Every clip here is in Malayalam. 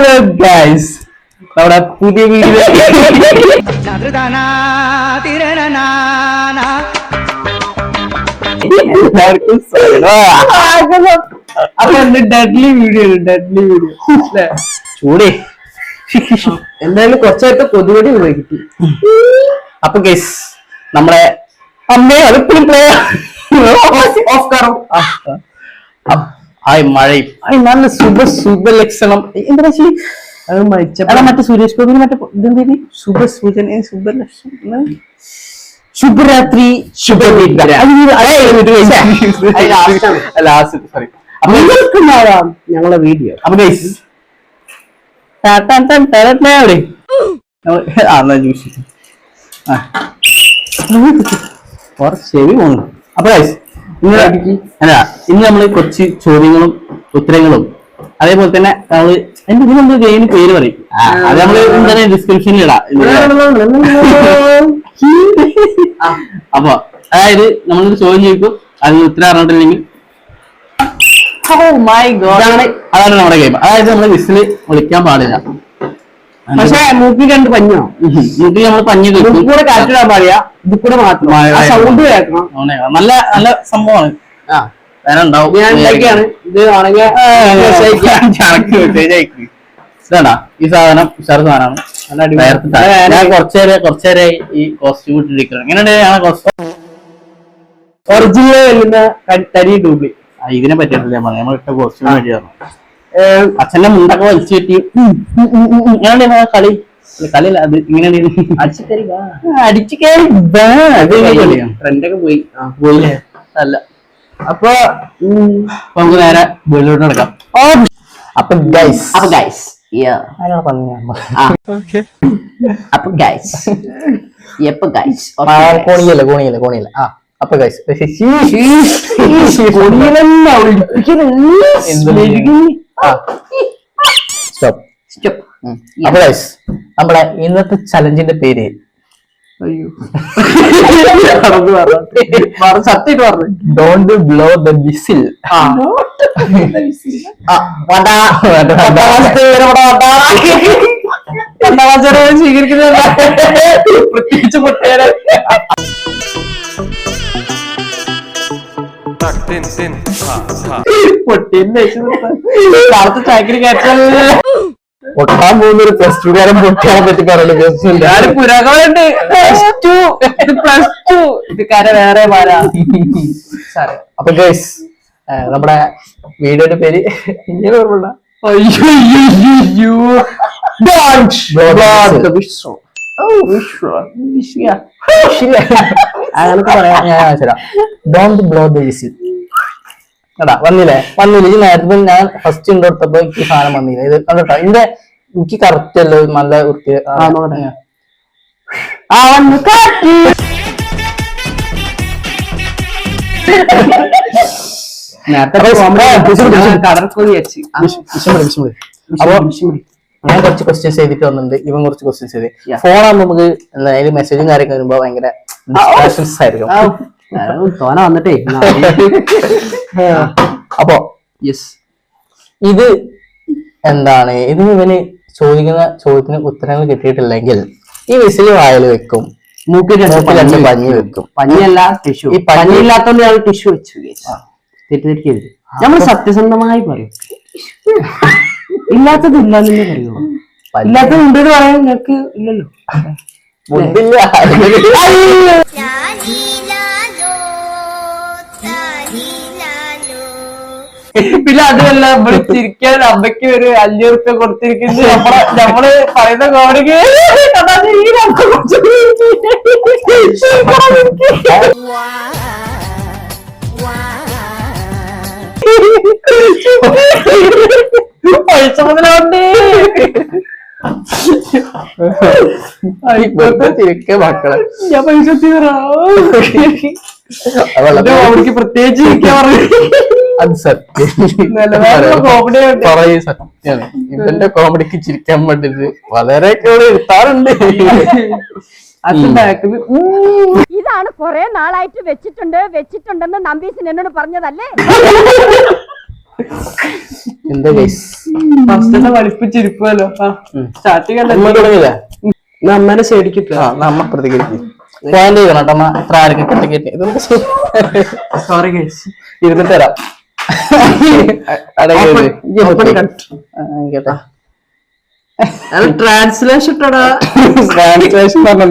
ഹലോ ഗൈസ്, നമ്മുടെ പുതിയ വീഡിയോ എല്ലാവർക്കും അപ്പൊ എന്റെ ഡെഡ്ലി വീഡിയോ അല്ലേ ചൂടേ. എന്തായാലും കുറച്ചായിട്ട് കൊതുകടി ഉപയോഗിക്കും. അപ്പൊ ഗൈസ്, നമ്മുടെ അമ്മയെ അടുപ്പിലും മഴയും നല്ല ശുഭലക്ഷണം. എന്താ മറ്റേ സുരേഷ് ഗോപി മറ്റേ ഇതെന്താ ശുഭലക്ഷണം, ശുഭരാത്രി ഞങ്ങളെ വീഡിയോ. അപ്പൊ ഗൈസ് ശരി പോന്നു. അപ്പൊ ഗൈസ് ഇന്ന് നമ്മള് കുറച്ച് ചോദ്യങ്ങളും ഉത്തരങ്ങളും അതേപോലെ തന്നെ നമ്മള് ഗെയിമിന് പേര് പറയും. അത് നമ്മള് എന്താണ് ഡിസ്ക്രിപ്ഷനിൽ ഇടാം. അപ്പൊ അതായത് നമ്മളൊരു ചോദ്യം ചോദിക്കും, അതിന് ഉത്തരം അറിഞ്ഞിട്ടില്ലെങ്കിൽ അതാണ് നമ്മുടെ ഗെയിം. അതായത് നമ്മള് വിസില് വിളിക്കാൻ പാടില്ല. പക്ഷെ മൂക്കി കണ്ട് പഞ്ഞോ, മൂക്കി നമ്മള് പഞ്ഞ് കൂടെ കാറ്റിടാൻ പാടില്ല. ഇത് കൂടെ മാത്രം സൗണ്ട് കേൾക്കണം. നല്ല നല്ല സംഭവമാണ്. വേറെ ഉണ്ടാവും. ഇത് ആണെങ്കിൽ ഇതാണ്ടാ ഈ സാധനം ഉഷാർ സാധനമാണ്. ഞാൻ കുറച്ചേരായി ഈ കോസ്റ്റ്യൂം ഇട്ടിരിക്കുന്നത്. എങ്ങനെയുണ്ട് ഞങ്ങളെ കോസ്റ്റ്യൂം? ഒറിജിനൽ വരുന്ന തരി ഡൂബ്ലി. ഇതിനെ പറ്റിയിട്ടില്ല നമ്മൾ ഇട്ട കോസ്റ്റ്യൂം വേണ്ടിയാണ്. അച്ഛന്റെ മുണ്ടൊക്കെ വലിച്ചു കെട്ടി ഇങ്ങനെയാണ് കളി. കളിയില്ല, അത് ഇങ്ങനെയാണ് അടിച്ചു കയറി ഫ്രണ്ടൊക്കെ പോയില്ലേ. അല്ല അപ്പൊ നമുക്ക് നേരെ വീട്ടിലോട്ട് നടക്കാം. അപ്പൊ ഗൈസ് കോണിയല്ല. അപ്പൊ ഗൈസ് അപ്പൊ ഗൈസ് നമ്മുടെ ഇന്നത്തെ ചലഞ്ചിന്റെ പേര് ഡോണ്ട് ബ്ലോ ദ വിസിൽ. സ്വീകരിക്കുന്ന പ്രത്യേകിച്ച് ചാക്കരി കയറ്റാൻ പൊട്ടാൻ പോകുന്നൊരു പ്ലസ് ടു കാരൻ പൊട്ടിയാൻ പറ്റി പറയുന്നത് പുരാകളുണ്ട്. വേറെ അപ്പൊ ഗൈസ് നമ്മുടെ വീഡിയോയുടെ പേര് ഇങ്ങനെ ഓർമ്മ ഡോണ്ട് ബ്ലോ ദ വിസിൽ. വന്നില്ലേ ഈ നേരത്തെ ഞാൻ ഫസ്റ്റ് ഇൻട്രോ എടുത്തപ്പോ എനിക്ക് സാധനം വന്നില്ല. ഇത് കണ്ടോട്ടോ, ഇതിന്റെ എനിക്ക് കറക്റ്റ് അല്ലോ, നല്ല വൃത്തി. അപ്പൊ ഞാൻ കുറച്ച് ക്വസ്റ്റ്യൻസ് ചെയ്തിട്ട് വന്നിട്ടുണ്ട്, ഇവൻ കുറച്ച് ക്വസ്റ്റ്യൻസ് ചെയ്ത്. ഫോണാകുമ്പോ നമുക്ക് അതിൽ മെസ്സേജും കാര്യമൊക്കെ വരുമ്പോ ഭയങ്കര ഡിസ്ട്രാക്ഷൻസ് ആയിരിക്കും. തോന വന്നിട്ടേ. അപ്പൊ യെസ്, ഇത് എന്താണ്, ഇത് ഇവന് ചോദിക്കുന്ന ചോദ്യത്തിന് ഉത്തരങ്ങൾ കിട്ടിയിട്ടില്ലെങ്കിൽ ഈ വിസില് വായിൽ വെക്കും, മൂക്കിൽ രണ്ട് പഞ്ഞി വെക്കും. പഞ്ഞിയല്ല ടിഷ്യൂ. ഈ പഞ്ഞി ഇല്ലാത്തോണ്ട് ഞാൻ ടിഷ്യൂ വെച്ചു. തെറ്റിദ്ധരിക്കരുത്, നമ്മൾ സത്യസന്ധമായി പറയും. ഇല്ലാത്തത് ഇല്ലാന്ന് പറയുമോ? ഇല്ലാത്തത് ഉണ്ടെന്ന് പറയാൻ നിങ്ങൾക്ക് ഇല്ലല്ലോ. പിന്നെ അതുമല്ല, നമ്മള് ചിരിക്കാൻ അമ്മയ്ക്ക് ഒരു 500 രൂപ കൊടുത്തിരിക്കുന്നത് നമ്മള് പറയുന്ന കോടിക്ക് പൈസ മുതലുണ്ട്. ചിരിക്ക മക്കളെ, ഞാൻ പൈസ അവർക്ക് പ്രത്യേകിച്ച് ചിരിക്കാൻ പറഞ്ഞു. അത് സത്യം, സത്യാണ്. ഇവന്റെ കോമഡിക്ക് ചിരിക്കാൻ വേണ്ടിട്ട് വളരെ എടുത്താറുണ്ട്. ഇതാണ് കുറെ നാളായിട്ട് വെച്ചിട്ടുണ്ടെന്ന് നമ്പീശൻ എന്നോട് പറഞ്ഞതല്ലേ? എന്താ ഗൈസ് ഫസ്റ്റ് വലിപ്പിച്ചിരിക്കുമല്ലോ സ്റ്റാർട്ടിങ് നമ്മൾ തുടങ്ങില്ല അമ്മേനെ ശരിക്കിട്ട നമ്മ പ്രതികരിക്കും പോയിന്റ് ചെയ്യണം കേട്ടോ എത്ര ആർക്ക് കിട്ടി ഇതൊക്കെ സോറി ഗൈസ് ഇരുന്നിട്ട് തരാം കേട്ടോ ട്രാൻസ്ലേഷൻ ഇട്ടടാ ട്രാൻസ്ലേഷൻ പറഞ്ഞാ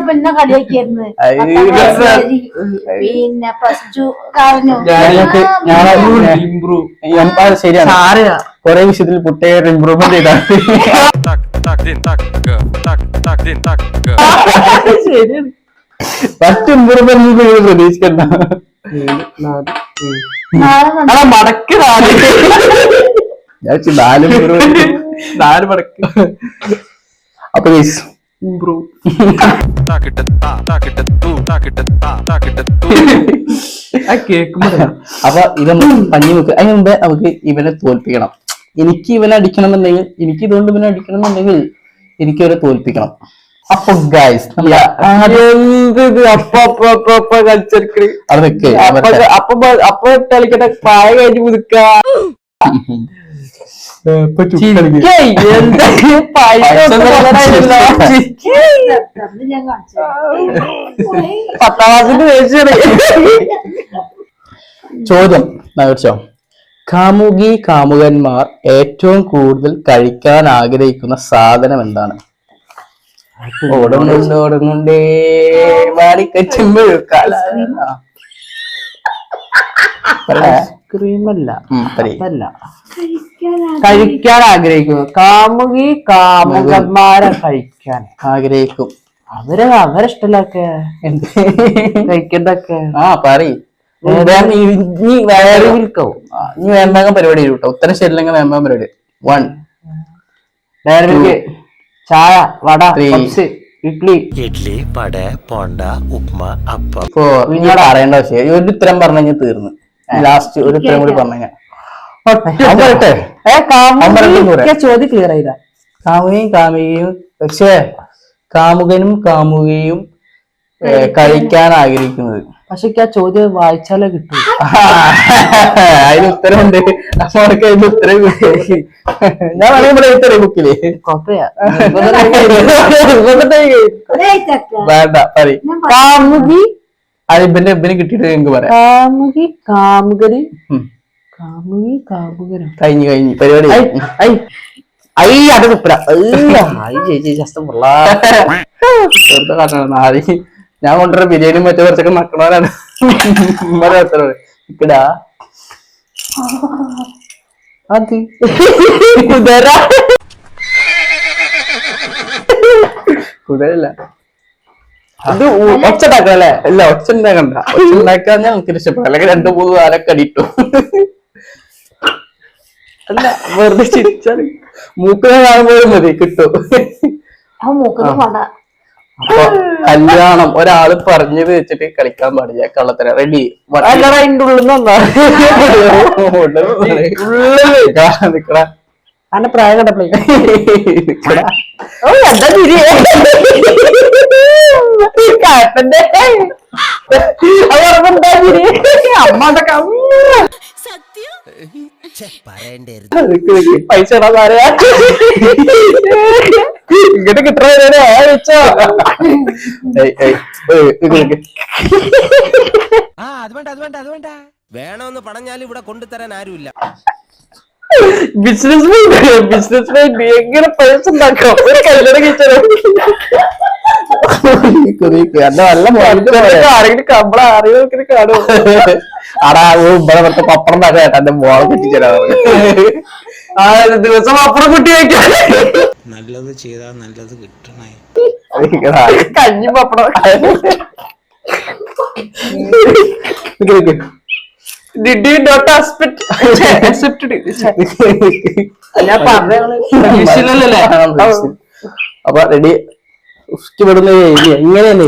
പിന്നെ കളിയാക്കിയായിരുന്നു പിന്നെ പ്ലസ് ടു കാരനോ ശരിയാണ് കൊറേ വിഷയത്തിൽ കുട്ടിയെ ഇമ്പ്രൂവ്മെന്റ് ചെയ്താൽ ഫസ്റ്റ് ഇമ്പ്രൂവ്മെന്റ് പ്രതീക്ഷിക്കണ്ട മടക്ക് നാല് മടക്ക് അപ്പൊ ഇമ്പ്രൂവ് അപ്പൊ ഇതൊന്ന് പഞ്ഞി വെക്കുക അതിന് മുമ്പേ നമുക്ക് ഇവനെ തോൽപ്പിക്കണം. എനിക്ക് ഇവനെ അടിക്കണം എന്നുണ്ടെങ്കിൽ എനിക്ക് ഇതുകൊണ്ട് ഇവനെ അടിക്കണം എന്നുണ്ടെങ്കിൽ എനിക്ക് ഇവരെ തോൽപ്പിക്കണം. അപ്പൊ ഗൈസ് അപ്പൊ കളിക്കട്ടെ പായ കഴിഞ്ഞ് പുതുക്ക ചോദ്യം ചോദിച്ചോ. കാമുകി കാമുകന്മാർ ഏറ്റവും കൂടുതൽ കഴിക്കാൻ ആഗ്രഹിക്കുന്ന സാധനം എന്താണ്? ഓടുന്നുണ്ടേ ഐസ്ക്രീമല്ല അതല്ല കഴിക്കാൻ ആഗ്രഹിക്കുന്നു. കാമുകി കാമുകന്മാരെ കഴിക്കാൻ ആഗ്രഹിക്കും. അവരെ ഇഷ്ടമല്ലൊക്കെ കഴിക്കണ്ടൊക്കെ പറയും. നീ വേറെ വിൽക്കാവും. നീ വേമ്പകം പരിപാടി കേട്ടോ. ഉത്തരം ശരിയില്ലെങ്കിൽ വേമ്പകം പരിപാടി. 1 2 ചായ വട ഇഡ്ലി വട പോണ്ട ഉപ്മ അപ്പം. ഇപ്പൊ ഇനി പറയേണ്ട ആവശ്യം ഒരു ഉത്തരം പറഞ്ഞു കഴിഞ്ഞാൽ തീർന്നു. ലാസ്റ്റ് ഒരു ഉത്തരം കൂടി പറഞ്ഞു കഴിഞ്ഞാൽ ചോദ്യം ക്ലിയർ ആയില്ല. കാമുകയും കാമുകയും പക്ഷേ കാമുകനും കാമുകയും കഴിക്കാൻ ആഗ്രഹിക്കുന്നത്. പക്ഷെ ആ ചോദ്യം വായിച്ചാലേ കിട്ടും. അതിന് ഉത്തരമുണ്ട്. നമ്മൾക്ക് അതിന് ഉത്തരം കിട്ടി. ഞാൻ വേണമെങ്കിൽ ഉത്തരം ബുക്കില് വേണ്ട പറയും. കാമുകി ഇബന് കിട്ടിയിട്ട് എനിക്ക് പറയാം. കാമുകി കാമുകന് കാമുകി കാമുകനും കഴിഞ്ഞു പരിപാടി. ഞാൻ കൊണ്ടുവരുന്ന ബിരിയാണിയും മറ്റേ കുറച്ചൊക്കെ നക്കണവരാണ്. ഇക്കടാ അത് കുതിരല്ല. അത് ഒച്ചുണ്ടാക്കല്ലേ? അല്ല ഒച്ച ഉണ്ടാക്കണ്ട. ഒച്ച ഉണ്ടാക്കാൻ നമുക്ക് ഇഷ്ടപ്പെടാം. അല്ലെങ്കിൽ 2-3 കാലൊക്കെ അടിയിട്ടു. അല്ല വെറുതെ ചിരിച്ചാല് മൂക്കിനെ കാണുമ്പോഴും മതി കിട്ടും. അപ്പൊ കല്യാണം ഒരാള് പറഞ്ഞത് വെച്ചിട്ട് കളിക്കാൻ പാടില്ല. കള്ളത്തര റെഡി അതിന്റെ ഉള്ളിൽ നിക്കടാ. അന്റെ പ്രായം കണ്ടപ്പോഴേ പൈസ ഇങ്ങോട്ട് കിട്ടണോ അത് വേണ്ട വേണമെന്ന് പറഞ്ഞാലും ഇവിടെ കൊണ്ടുതരാൻ ആരുമില്ല. ബിസിനസ് മൈൻഡ് എങ്ങനെ പൈസ ഉണ്ടാക്കാം? ഒരു കല്യാണം കഴിച്ചാലോ ആരെങ്കിലും കമ്പള അറിയൊക്കെ കാണും. അടാ ഇവിടെ പുറത്ത് പപ്പടം ഉണ്ടാക്കാം കേട്ടോ. എന്റെ മോളെ കിട്ടിച്ചേരാ ദിവസം പപ്പടം കുട്ടി വയ്ക്കാം. നല്ലത് ചെയ്താൽ നല്ലത് കിട്ടണേ. കഞ്ഞി പപ്പടം Did you not accepted it? ഞാൻ പറഞ്ഞല്ലേ. അപ്പൊ റെഡി വിടുന്ന ഇങ്ങനെയല്ലേ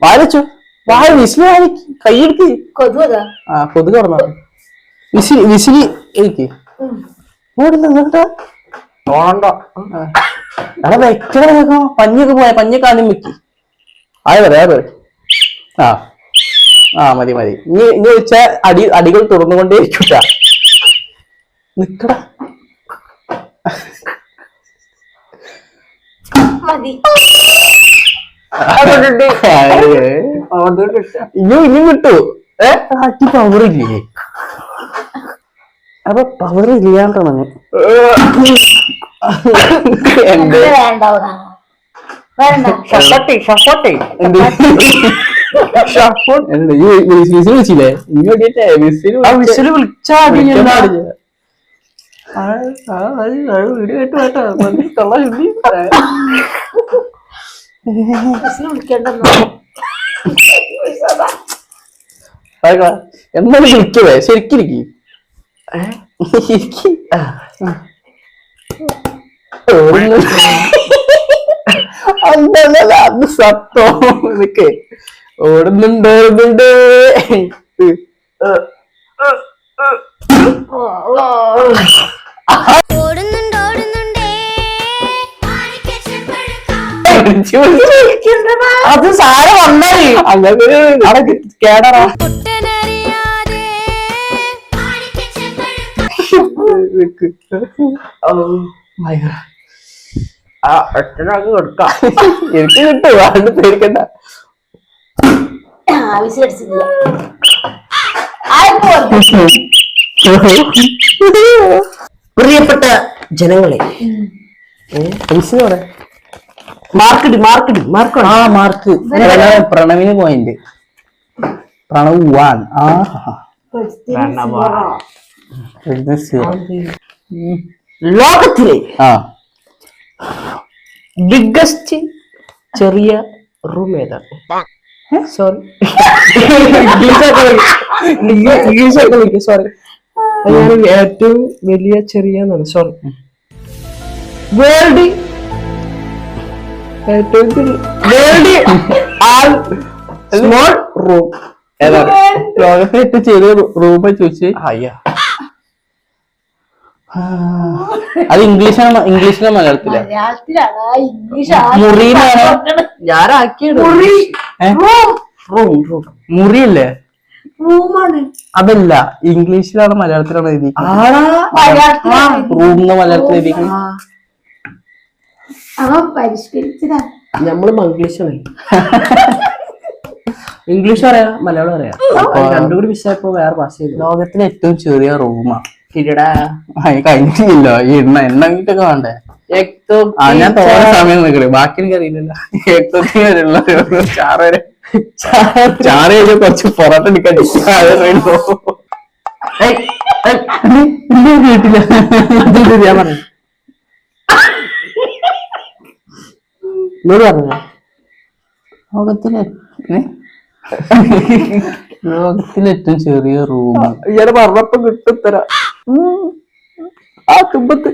വായിച്ചു വായ വിസില് കൈയെടുക്ക്. കൊതുക് പറഞ്ഞ വിസിലി എനിക്ക് ഓടുന്നുണ്ടോ അവിടെ വെക്കണോ? പഞ്ഞൊക്കെ പോയ പഞ്ഞൊക്കെ ആദ്യം വെക്കി. ആയ പറയാ ആ ആ മതി മതി. ഇനി വെച്ച അടികൾ തുറന്നുകൊണ്ടേ ഇരിക്കൂട്ട. നിക്കടാ. മതി. ഇനി വിട്ടു. അടി പവർ ഇല്ലേ? അപ്പൊ പവർ ഇല്ലാണ്ടാണ് വേണ്ട വേണ്ട. വിളിച്ചില്ലേ? വിസില് വിളിച്ചാ വിളിക്കണ്ടെന്നോ? എന്നാലും വിളിക്കവേ ശരിക്കിരിക്കും. അത് സത്തോ നിക്ക് ഓടുന്നുണ്ട്. അത് സാര വന്നേ അങ്ങനെ കേടറാ. ഒറ്റനാക്ക് കൊടുക്കാം. എനിക്ക് കിട്ടും. അത് പേടിക്കണ്ട. ആവശ്യമടിച്ചില്ല. പ്രിയപ്പെട്ട ജനങ്ങളെ, മാർക്ക് പ്രണവിന് പോയിന്റ്. പ്രണവ് 1. ലോകത്തിലെ ബിഗ്ഗസ്റ്റ് ചെറിയ റൂം ഏതാണ്? Sorry, English sorry. ഞാൻ ഏറ്റവും വലിയ ചെറിയ സോറി വേൾഡ് സ്മോൾ റൂം ഏതാണ്? ലോകത്തെ ഏറ്റവും ചെറിയ റൂം ചോദിച്ച്. അത് ഇംഗ്ലീഷിലോ മലയാളത്തിലോ? മലയാളത്തിലാണ്. ഇംഗ്ലീഷ് മുറിയിലാണോ? ഞാനാക്കിയത് മുറിയല്ലേ? റൂമാണ്. അതല്ല, ഇംഗ്ലീഷിലാണ് മലയാളത്തിലാണ് എഴുതി. റൂം മലയാളത്തിൽ എഴുതിക്കുന്നത്. അവൻ പരിഷ്കരിച്ചതാ. നമ്മള് മംഗ്ലീഷാണ്. ഇംഗ്ലീഷ് അറിയാം, മലയാളം അറിയാം. രണ്ടും കൂടി മിസ്സായപ്പോ വേറെ ഭാഷ ചെയ്തു. ലോകത്തിലെ ഏറ്റവും ചെറിയ റൂമാ. കിരീടാ കഴിഞ്ഞില്ലല്ലോ. ഈ എണ്ണങ്ങിട്ടൊക്കെ വേണ്ടേ? ഞാൻ തോന്നുന്ന സമയം നിൽക്കണേ. ബാക്കി എനിക്ക് അറിയില്ലല്ലോ. ചാറ് കഴിഞ്ഞ കുറച്ച് പൊറോട്ട എടുക്കാൻ കേട്ടില്ല. ഞാൻ പറഞ്ഞു ലോകത്തിലെ ഏറ്റവും ചെറിയ റൂം ഇയാള് പറഞ്ഞപ്പോ കിട്ടും തരാം. ആ തുമ്പത്ത്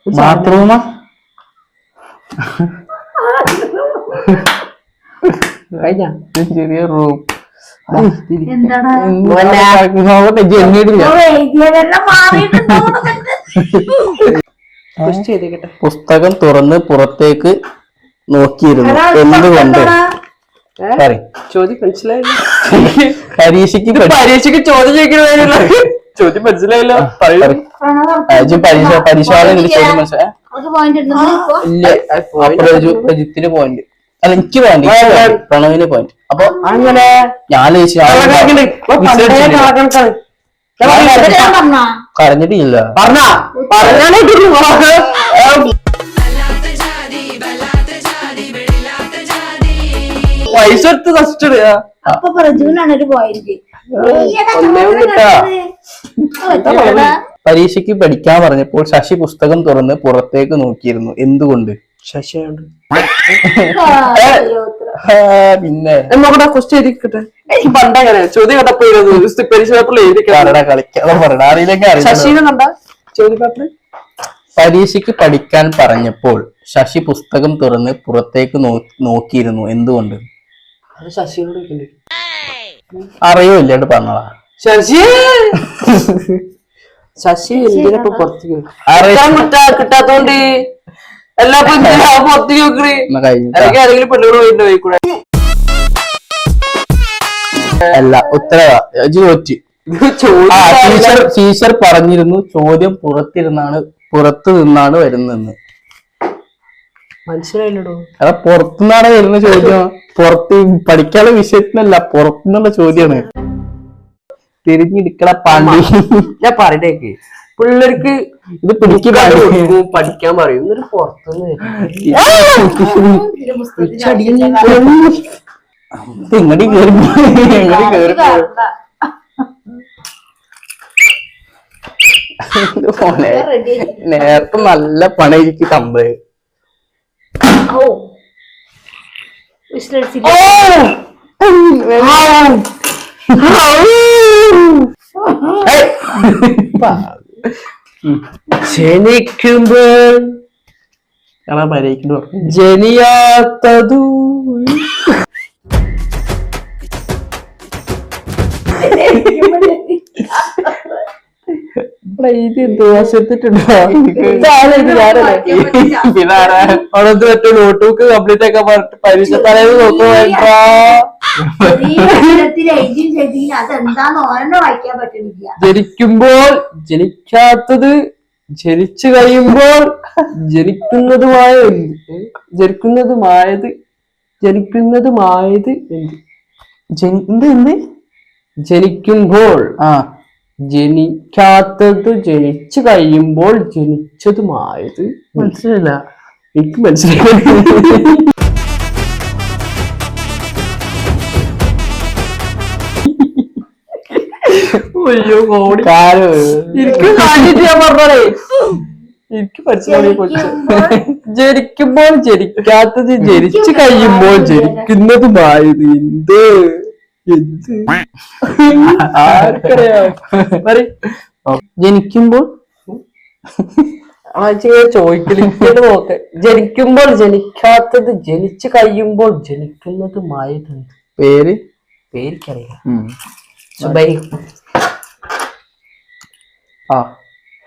ബാത്റൂമാ? കഴിഞ്ഞ ചെറിയ റൂം എന്താടാ നോക്കട്ടെ. ജെന്നിട്ടില്ല. എഴുതിയതെല്ലാം മാറിയിട്ടുണ്ടോ? പുസ്തകം തുറന്ന് പുറത്തേക്ക് നോക്കിയിരുന്നു എന്തുകൊണ്ട്? ചോദ്യം മനസ്സിലായില്ല. പരീക്ഷയ്ക്ക് ചോദ്യം ചോദിക്കണ ചോദ്യം മനസ്സിലായില്ലോ. പ്രജിത്തിന് പോയിന്റ്. അല്ല, എനിക്ക് പോയിന്റ്. പ്രണവിന് പോയിന്റ്. അപ്പൊ അങ്ങനെ ഞാൻ കരഞ്ഞിട്ടില്ല. പൈസ എടുത്ത് കഷ്ട അപ്പൊ പ്രജുവിനാണ് ഒരു പോയിന്റ്. പരീക്ഷയ്ക്ക് പഠിക്കാൻ പറഞ്ഞപ്പോൾ ശശി പുസ്തകം തുറന്ന് പുറത്തേക്ക് നോക്കിയിരുന്നു എന്തുകൊണ്ട്? ശശിയുണ്ട്. പിന്നെ നോക്കട്ടെ, ക്വസ്റ്റ്യൻ എഴുതിക്കട്ടെ. എനിക്ക് പണ്ടങ്ങനെ ചോദ്യം കണ്ടപ്പോ പരീക്ഷ പേപ്പറിൽ ശശിനെ കണ്ട ചോദ്യ പേപ്പറിൽ. പരീക്ഷയ്ക്ക് പഠിക്കാൻ പറഞ്ഞപ്പോൾ ശശി പുസ്തകം തുറന്ന് പുറത്തേക്ക് നോക്കിയിരുന്നു എന്തുകൊണ്ട്? ശശിയോട് അറിയൂല്ലാണ്ട് പറഞ്ഞതാ. ശശി ശശി എന്തിനപ്പൊ പുറത്തേക്ക് കിട്ടാത്തോണ്ട് എല്ലാ പുറത്തേക്ക് നോക്കണേ എന്നാ കഴിഞ്ഞു അല്ലെങ്കിൽ ആരെങ്കിലും പെണ്ണുകൾ പോയിട്ട് പോയിക്കൂടെ അല്ല ഉത്തരവ തോറ്റ് ടീച്ചർ പറഞ്ഞിരുന്നു ചോദ്യം പുറത്തു നിന്നാണ് വരുന്നതെന്ന്. മനസ്സിലായില്ലടോ. അതാ പുറത്തുനിന്നാണ് വരുന്ന ചോദ്യം. പുറത്ത് പഠിക്കാനുള്ള വിഷയത്തിനല്ല, പുറത്തുനിന്നുള്ള ചോദ്യമാണ്. തിരിഞ്ഞെടുക്കണ പാണ്ടി. ഞാൻ പറയട്ടേക്ക് പിള്ളേർക്ക് ഇത് പിടിക്കാൻ പഠിക്കാൻ പറയും എന്നിട്ട് പുറത്തുനിന്ന് ഇങ്ങടി കേറി പോലെ നേരത്തെ നല്ല പണി എനിക്ക് തമ്പ്. ജനിക്കുമ്പോൾ ജനിയാത്തതു ഇത് എന്തോ വശത്തിട്ടുണ്ടോ? അവിടത്ത് മറ്റേ നോട്ട്ബുക്ക് കംപ്ലീറ്റ് ആക്കാൻ പറഞ്ഞിട്ട് പരീക്ഷ തലേന്ന് നോക്കുക വേണ്ട. അതെന്താന്ന് ഓരോ വായിക്കാൻ പറ്റണില്ല. ജനിക്കുമ്പോൾ ജനിക്കാത്തത്, ജനിച്ചു കഴിയുമ്പോൾ ജനിക്കുന്നതുമായത് എന്ത്? ജനിക്കുമ്പോൾ ജനിക്കാത്തത്, ജനിച്ചു കഴിയുമ്പോൾ ജനിച്ചതുമായത്. മനസ്സിലായില്ല. എനിക്ക് മനസ്സിലായി. അയ്യോ കോടി എനിക്ക് കാണിട്ട് ഞാൻ പറഞ്ഞേ. എനിക്ക് മനസ്സിലായി കൊച്ചു. ജനിക്കുമ്പോൾ ജനിക്കാത്തത്, ജനിച്ചു കഴിയുമ്പോൾ ജനിക്കുന്നതുമായത് എന്ത് ആർക്കറിയാം. ജനിക്കുമ്പോൾ ചോദിക്കലിട്ട് നോക്ക്. ജനിക്കുമ്പോൾ ജനിക്കാത്തത്, ജനിച്ചു കഴിയുമ്പോൾ ജനിക്കുന്നതുമായത് പേരിക്കറിയാം. സുബൈ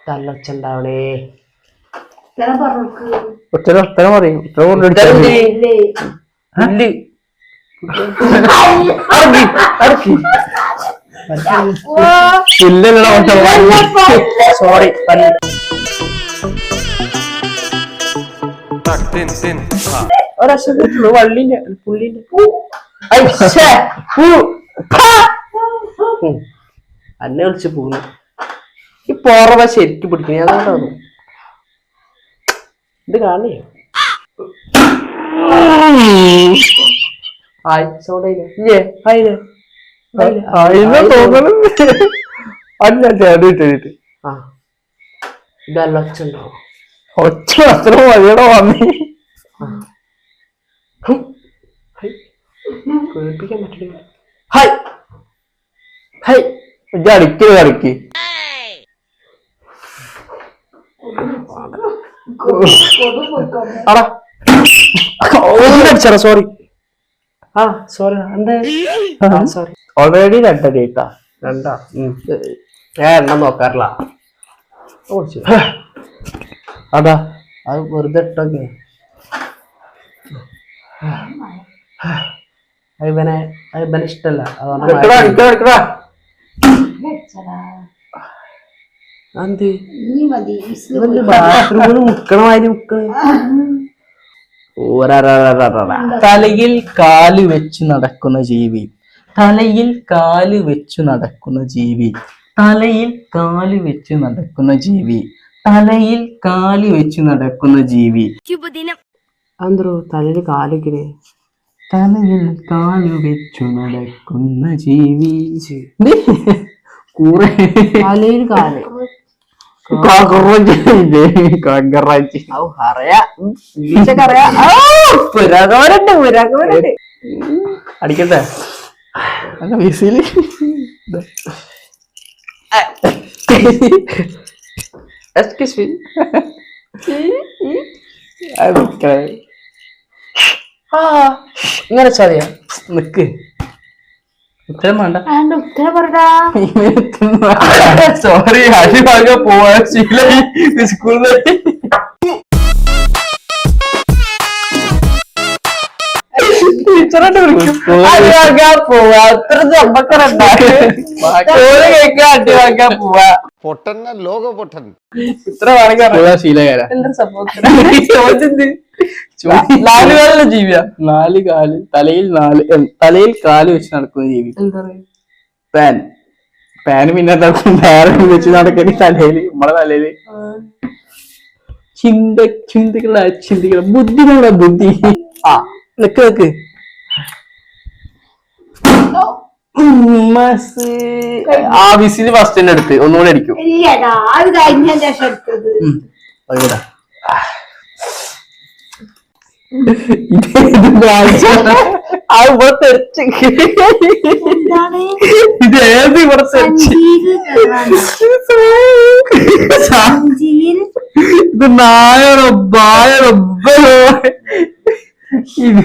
തല്ലൊച്ചുണ്ടാവണേ. ഉത്തരം പറയും. സോറി ഒരശുള്ളൂ വള്ളിന്റെ പുള്ളിന്റെ അന്നെ വിളിച്ച് പോകുന്നു. ഈ പോറവ ശരിക്കും പിടിക്കണേ. അതുകൊണ്ടാണ് ഇത് കാണേ. ഹായ് സോഡയില്ലേ ഇതല്ല ഒച്ചുണ്ടാവും. ഒച്ച അത്ര വഴിയുടെ വന്നി കേൾപ്പിക്കാൻ പറ്റില്ല. ഹായ് ഹായ് കളിക്ക് സോറി. സോറി എന്താ സോറി. ഓൾറെഡി രണ്ടടിയിട്ടാ. രണ്ടാ ഞാൻ എണ്ണം നോക്കാറില്ല. അതാ അത് വെറുതെ ഇട്ടൊക്കെ. ഇവനെ ഇഷ്ടല്ല. ബാത്റൂമിൽ മുക്കണമാതിരി മുക്കണ. തലയിൽ കാല് വെച്ച് നടക്കുന്ന ജീവി. തലയിൽ കാല് വെച്ച് നടക്കുന്ന ജീവി. തലയിൽ കാല് വെച്ച് നടക്കുന്ന ജീവി. തലയിൽ കാല് വെച്ച് നടക്കുന്ന ജീവി. അന്തോ തലയിൽ കാലിക്കണേ. തലയിൽ കാല് വെച്ചു നടക്കുന്ന ജീവി. കൂറെ തലയിൽ കാല് അടിക്കട്ടെ വിസില്. ഇങ്ങനെ ചതിയാ നിക്ക്. ഉത്തരം വേണ്ട. ഉത്തരം പറടാ. സോറി അടിവാങ്ങ പോവാ സ്കൂളിൽ. ടീച്ചറായിട്ട് വിളിക്കും അടി വാങ്ങാൻ പോവാ അത്ര ചമ്മക്കറുണ്ടാക്കി കേൾക്കാൻ അടി വാങ്ങാൻ പോവാ പൊട്ടന്ന ലോക പൊട്ടൻ ഇത്ര വേണമെങ്കിൽ ശീലകര എല്ലാ സംഭവത്തിനും ചോദ്യം 4 കാലുള്ള ജീവിയാ 4 കാല് തലയിൽ കാല് വെച്ച് നടക്കുന്ന ജീവി എന്താ പറയാ പാന് പിന്നെ എന്താക്കും വേറെ വെച്ച് നടക്കുന്ന തലയില് നമ്മളെ തലയില് ചിന്തിക്കണ ബുദ്ധി ആ നിക്ക് ആ വിസില് ഫസ്റ്റ് തന്നെ എടുത്ത് ഒന്നുകൂടെ അടിക്കും ഇല്ലടാ അത് കഴിഞ്ഞ ശേഷം എടുത്തത് എന്താണ് ഇത് ഏത് ഇവിടെ സഞ്ചിയിൽ ഇത് നായറോ ബായറോ ഇത്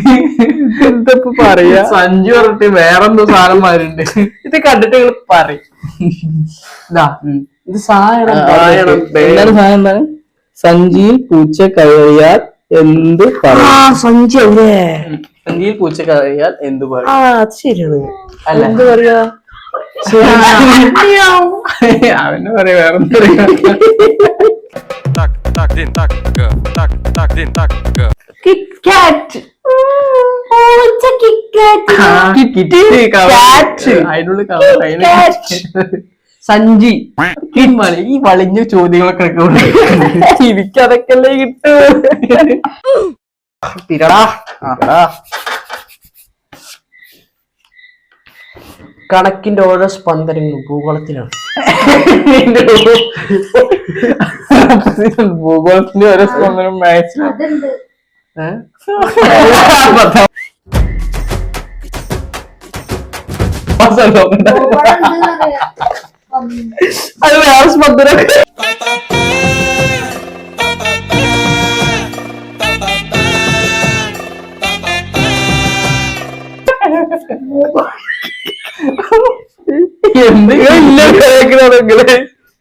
എന്തപ്പോ പറയാ സഞ്ജു പറഞ്ഞിട്ട് വേറെന്തോ സാധനം മാരുണ്ട് ഇത് കണ്ടിട്ട് നിങ്ങൾ പറയും ഇത് സായണം എന്താണ് സാധനം എന്താണ് സഞ്ചിയിൽ പൂച്ച കയറിയാൽ എന്ത് പറയും സഞ്ചി അല്ലേ സഞ്ചിയിൽ പൂച്ച കയറിയാൽ എന്ത് പറയും അത് ശരിയാണ് അല്ല എന്ത് പറയാ അവന് പറയാ വേറെന്താ പറയാ കിറ്റ്കാറ്റ് സഞ്ചി ഈ വളിഞ്ഞ ചോദ്യങ്ങളൊക്കെ എനിക്കതൊക്കെയല്ലേ കിട്ടൂ തിരടാ കണക്കിന്റെ ഓരോ സ്പന്ദനങ്ങളും ഭൂഗോളത്തിലാണ് ഭൂഗോളത്തിന്റെ ഓരോ സ്പന്ദനം മാച്ച് അതുണ്ട് അത് വേറെ സ്പന്ദനം എന്തെങ്കിലും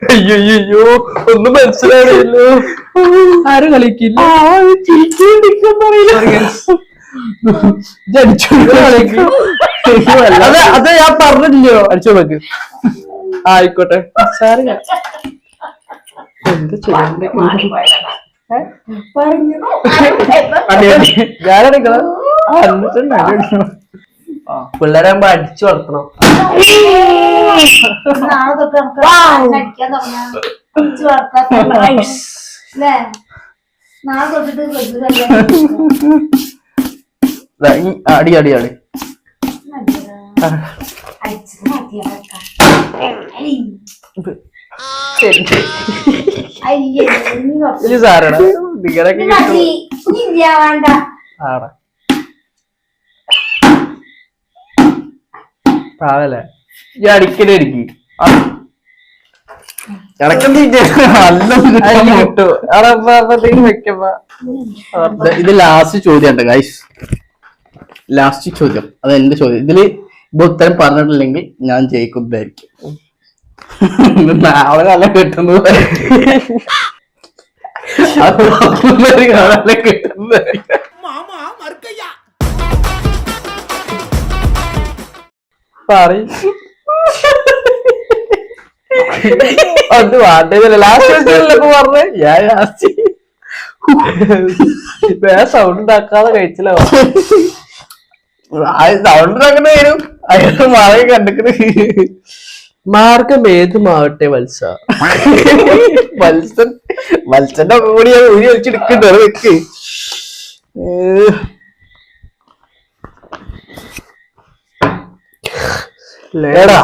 അയ്യോ ഒന്നും മനസ്സിലായില്ലോ ആരും കളിക്കില്ല അത് ഞാൻ പറഞ്ഞില്ലയോ അടിച്ചോ നോക്ക് ആയിക്കോട്ടെ സാറില്ല എന്ത് ചെയ്യണ്ടേ ഞാനെടുക്കണം പിള്ളേരാകുമ്പോ അടിച്ചു വളർത്തണം നാളെ തൊട്ട് നമുക്ക് അടിക്കാൻ തുടങ്ങാം അല്ലേ നാളെ തൊട്ടിട്ട് അടി അടി അടി അടിച്ചത് മതിയാക്കാം ഇത് സാരടാ നിങ്ങളൊക്കെ വേണ്ട ആടാ പാവല്ലേ ഈ അടിക്കടി അടിക്ക് ഇത് ലാസ്റ്റ് ചോദ്യം ഗൈസ് ലാസ്റ്റ് ചോദ്യം അത് എന്റെ ചോദ്യം ഇതില് ഇപ്പൊ ഉത്തരം പറഞ്ഞിട്ടില്ലെങ്കിൽ ഞാൻ ജയിക്കുന്നതായിരിക്കും നാളെ നല്ല കിട്ടുന്നത് നല്ല കിട്ടുന്നതായിരിക്കും അത് വാട്ടേതല്ല ലാസ്റ്റ് പറഞ്ഞേ ഞാൻ ലാസ്റ്റ് സൗണ്ട് ഉണ്ടാക്കാതെ കഴിച്ചില്ല സൗണ്ട് അങ്ങനെ വരും അയാൾ മഴ കണ്ടിട്ട് മാർഗം ഏതുമാവട്ടെ വത്സ വത്സന്റെ കൂടി ഊരി വെച്ചെടുക്കണ്ടോ വെക്ക് ലേടാ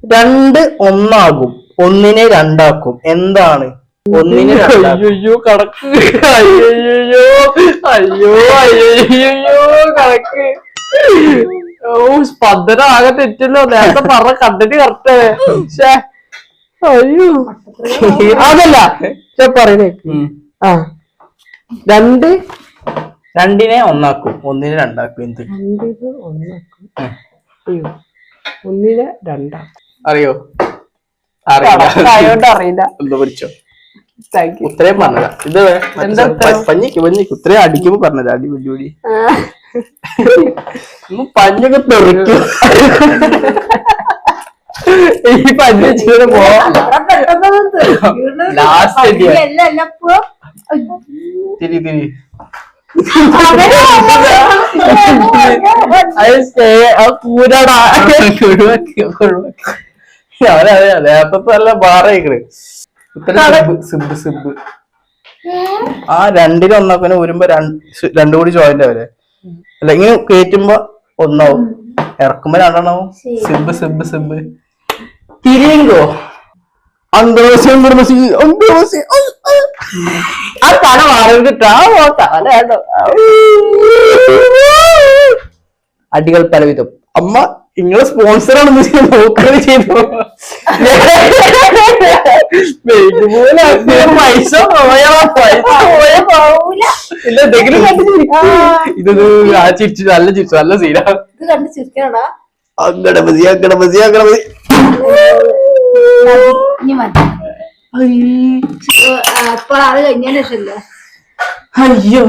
2 ഒന്നാകും 1-നെ 2 ആക്കും എന്താണ് 1-നെ 2 അയ്യോ കണക്ക് അയ്യോ അയ്യോ അയ്യോ കണക്ക് ഓ സ്പന്ദനം ആകെ തെറ്റല്ലോ നേരത്തെ പറഞ്ഞ കണ്ടിട്ട് കറക്റ്റ് അയ്യോ അതല്ല പറയുന്നേ ആ 2-നെ 1 ആക്കും 1-നെ 2 ആക്കും എന്ത് 2 ഒന്നാക്കും അയ്യോ 1-നെ 2 അറിയോ ആയോണ്ട് അറിയില്ല എന്താ പഠിച്ചോ താങ്ക് യു. ഉത്തരം പറഞ്ഞതാ ഇത് എന്താ ഉത്തരം? പഞ്ഞിക്ക് ഉത്തരം അടിക്കുമ്പോ പറഞ്ഞതാ അടി വെല്ലുവിളി പഞ്ഞൊക്കെ തെറിക്കും ഈ പഞ്ഞ ചെയ്ത് പോവാം ലാസ്റ്റ് തിരി തിരി കൂരാടാ അതെ നേരത്തെ ബാറയിക്കണ് സിബ് സിബ് ആ രണ്ടിലും ഒന്നാക്കുന്നെ വരുമ്പോ രണ്ടു കൂടി ജോയിന്റ് ആവല്ലേ അല്ല ഇങ്ങനെ കേറ്റുമ്പോ ഒന്നാവും ഇറക്കുമ്പോ രണ്ടെണ്ണാവും സിബ് സിബ് സിബ് തിരിയുങ്കോ അന്തോഷം ആ തല മാറിട്ടാ തല അടികൾ പലവിധം അമ്മ നിങ്ങളെ സ്പോൺസറാണെന്ന് നോക്കുകയാണ് ചെയ്തു പൈസ ഇല്ല എന്തെങ്കിലും ഇത് ആ ചിരിച്ചു നല്ല ചിരിച്ചു നല്ല സീനാ ഇത് കണ്ട് ചിരിക്കണടാ അങ്കടമതി അങ്കടമതി അങ്കടമതി ഇനി മതി അപ്പൊ അത് കഴിഞ്ഞതിന് ശേഷല്ലേ അയ്യോ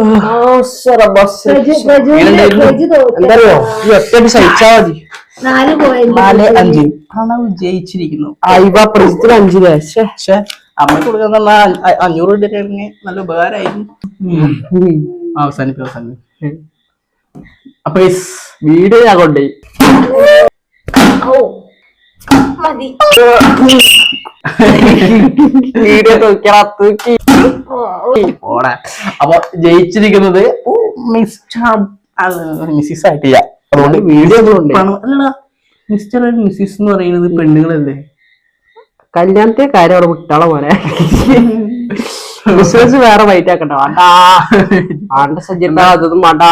എന്തറിയോ ഈ ഒറ്റ സഹിച്ചാ മതി 4 പോയിന്റ് 4-5 പ്രണവ് ജയിച്ചിരിക്കുന്നു പ്രജിത്തിൽ 5 പക്ഷെ അമ്മ കൊടുക്കുന്ന 500 രൂപ നല്ല ഉപകാരമായിരുന്നു അവസാനിപ്പിക്കും അപ്പൊ വീഡിയോ ഞാൻ കൊണ്ടുപോയി മതി വീഡിയോ തൂക്കി ഓടാ അപ്പൊ ജയിച്ചിരിക്കുന്നത് മിസ്സിസ് ആയിട്ടില്ല അതുകൊണ്ട് വീഡിയോ അല്ല മിസ്റ്റർ ആൻഡ് മിസ്സിസ് എന്ന് പറയുന്നത് പെണ്ണുങ്ങളല്ലേ കല്യാണത്തെ കാര്യം അവിടെ വിട്ടാളെ പോലെ ബിസിനസ് വേറെ വൈറ്റ് ആക്കണ്ട വേണ്ടാ ആണ്ട സജ്ജണ്ട അതൊന്നും വേണ്ട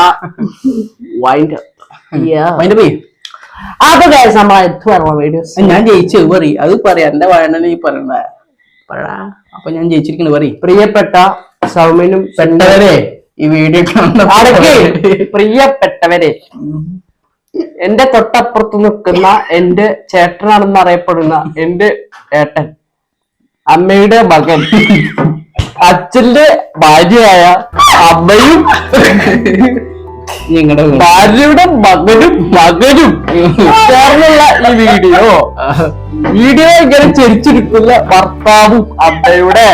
വൈൻഡ് വീഡിയോസ് ഞാൻ ജയിച്ചു പറയും അത് പറയാ എന്റെ വയണനെ ഈ പറയണ്ട അപ്പൊ ഞാൻ ജയിച്ചിരിക്കണ പറയും പ്രിയപ്പെട്ട സൗമ്യനും പെട്ടവരെ ഈ വീഡിയോ പ്രിയപ്പെട്ടവരെ എന്റെ തൊട്ടപ്പുറത്ത് നിൽക്കുന്ന എന്റെ ചേട്ടനാണെന്ന് അറിയപ്പെടുന്ന എന്റെ ഏട്ടൻ അമ്മയുടെ മകൻ അച്ഛന്റെ ഭാര്യയായ അമ്മയും നിങ്ങളുടെ ഭാര്യയുടെ മകനും ചേർന്നുള്ള ഈ വീഡിയോ ഇങ്ങനെ ചിരിച്ചിരിക്കുന്ന ഭർത്താവും അമ്മയുടെ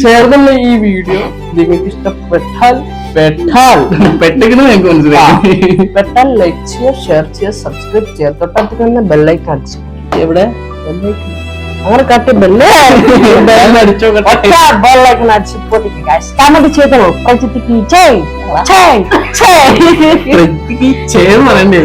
ചേർന്നുള്ള ഈ വീഡിയോ നിങ്ങൾക്ക് ഇഷ്ടപ്പെട്ടാൽ പെട്ടെന്ന് ഞങ്ങൾക്ക് മനസ്സിലായി പെട്ടാൽ ലൈക്ക് ചെയ്യുക ഷെയർ ചെയ്യുക സബ്സ്ക്രൈബ് ചെയ്യുക തൊട്ടടുത്ത് തന്നെ ബെല്ലൈക്കൺ അടിച്ചു എവിടെ അങ്ങനെ കട്ടി ബെല്ലൈക്കൺ അടിച്ചു പൊട്ടിക്കുക കമന്റ് ചെയ്തോ പ്രജിത്തിക്ക് ചേർന്ന് പറയണ്ടേ